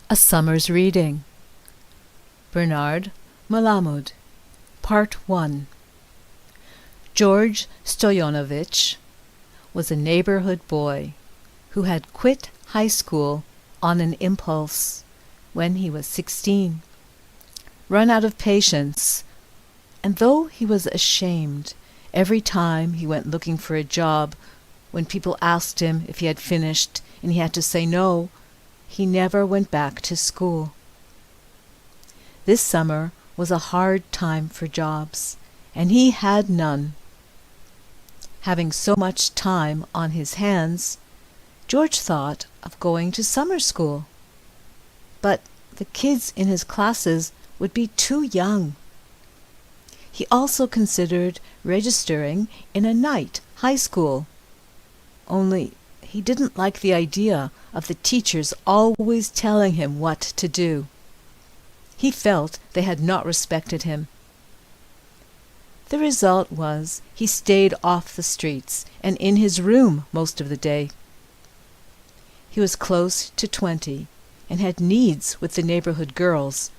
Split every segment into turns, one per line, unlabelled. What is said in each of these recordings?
A Summer's Reading. Bernard Malamud. Part 1. George Stoyanovich was a neighborhood boy who had quit high school on an impulse when he was 16, run out of patience, and though he was ashamed every time he went looking for a job, when people asked him if he had finished and he had to say no, he never went back to school. This summer was a hard time for jobs, and he had none. Having so much time on his hands, George thought of going to summer school. But the kids in his classes would be too young. He also considered registering in a night high school. Only he didn't like the idea of the teachers always telling him what to do. He felt they had not respected him. The result was he stayed off the streets and in his room most of the day. He was close to 20 and had needs with the neighborhood girls,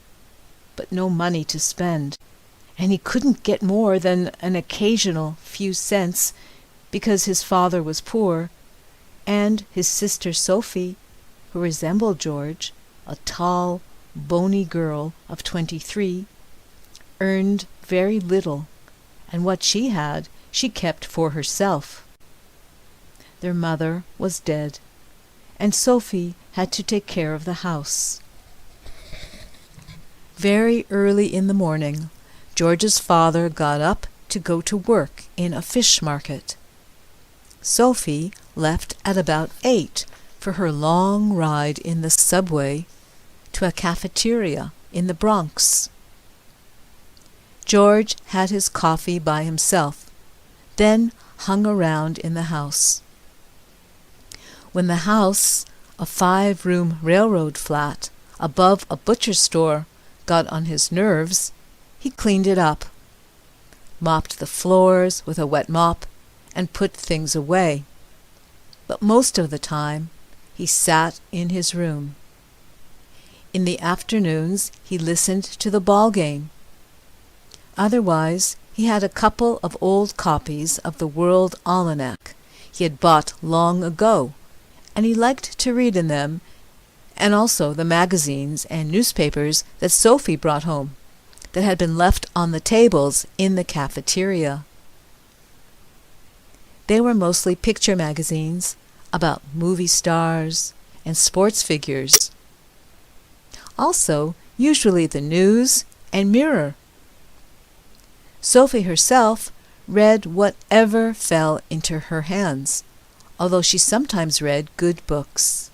but no money to spend, and he couldn't get more than an occasional few cents because his father was poor, and his sister Sophie, who resembled George, a tall, bony girl of 23, earned very little, and what she had she kept for herself. Their mother was dead, and Sophie had to take care of the house. Very early in the morning, George's father got up to go to work in a fish market. Sophie left at about 8 for her long ride in the subway to a cafeteria in the Bronx. George had his coffee by himself, then hung around in the house. When the house, a 5-room railroad flat above a butcher's store, got on his nerves, he cleaned it up, mopped the floors with a wet mop, and put things away. But most of the time, he sat in his room. In the afternoons, he listened to the ball game. Otherwise, he had a couple of old copies of the World Almanac he had bought long ago, and he liked to read in them, and also the magazines and newspapers that Sophie brought home, that had been left on the tables in the cafeteria. They were mostly picture magazines about movie stars and sports figures. Also, usually the news and Mirror. Sophie herself read whatever fell into her hands, although she sometimes read good books.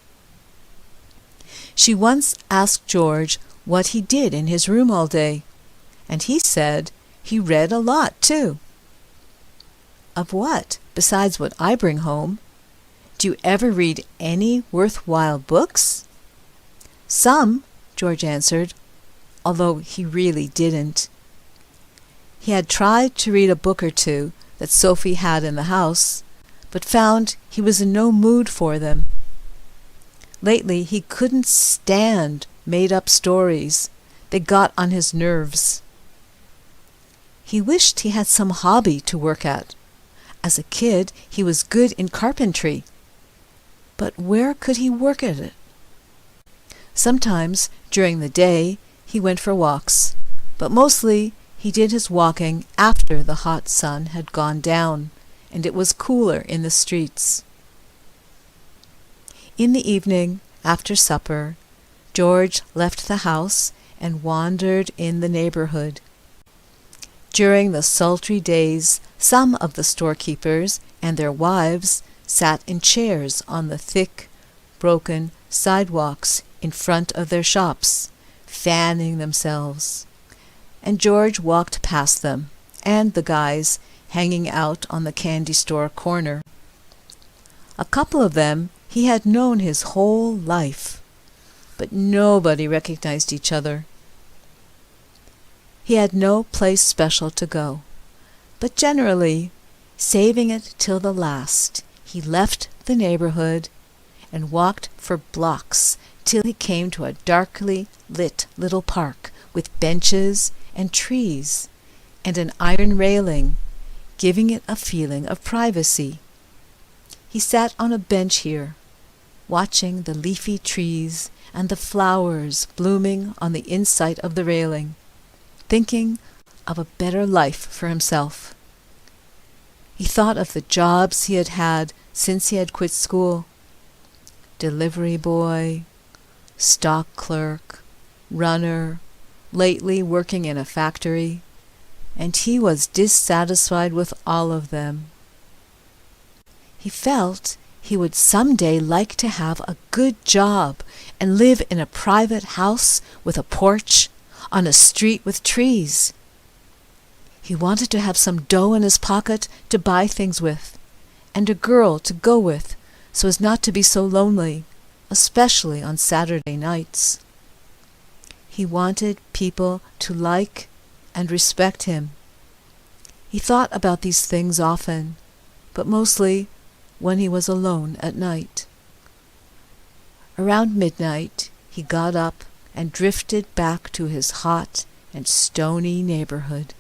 She once asked George what he did in his room all day, and he said he read a lot too. Of what, besides what I bring home? Do you ever read any worthwhile books? Some, George answered, although he really didn't. He had tried to read a book or two that Sophie had in the house, but found he was in no mood for them. Lately he couldn't stand made-up stories. They got on his nerves. He wished he had some hobby to work at. As a kid, he was good in carpentry. But where could he work at it? Sometimes, during the day, he went for walks, but mostly he did his walking after the hot sun had gone down, and it was cooler in the streets. In the evening, after supper, George left the house and wandered in the neighborhood. During the sultry days, some of the storekeepers and their wives sat in chairs on the thick, broken sidewalks in front of their shops, fanning themselves, and George walked past them and the guys hanging out on the candy store corner. A couple of them he had known his whole life, but nobody recognized each other. He had no place special to go, but generally, saving it till the last, he left the neighborhood and walked for blocks till he came to a darkly lit little park with benches and trees and an iron railing, giving it a feeling of privacy. He sat on a bench here, watching the leafy trees and the flowers blooming on the inside of the railing, thinking of a better life for himself. He thought of the jobs he had had since he had quit school: delivery boy, stock clerk, runner, lately working in a factory, and he was dissatisfied with all of them. He felt he would someday like to have a good job and live in a private house with a porch on a street with trees. He wanted to have some dough in his pocket to buy things with, and a girl to go with so as not to be so lonely, especially on Saturday nights. He wanted people to like and respect him. He thought about these things often, but mostly when he was alone at night. Around midnight he got up and drifted back to his hot and stony neighborhood.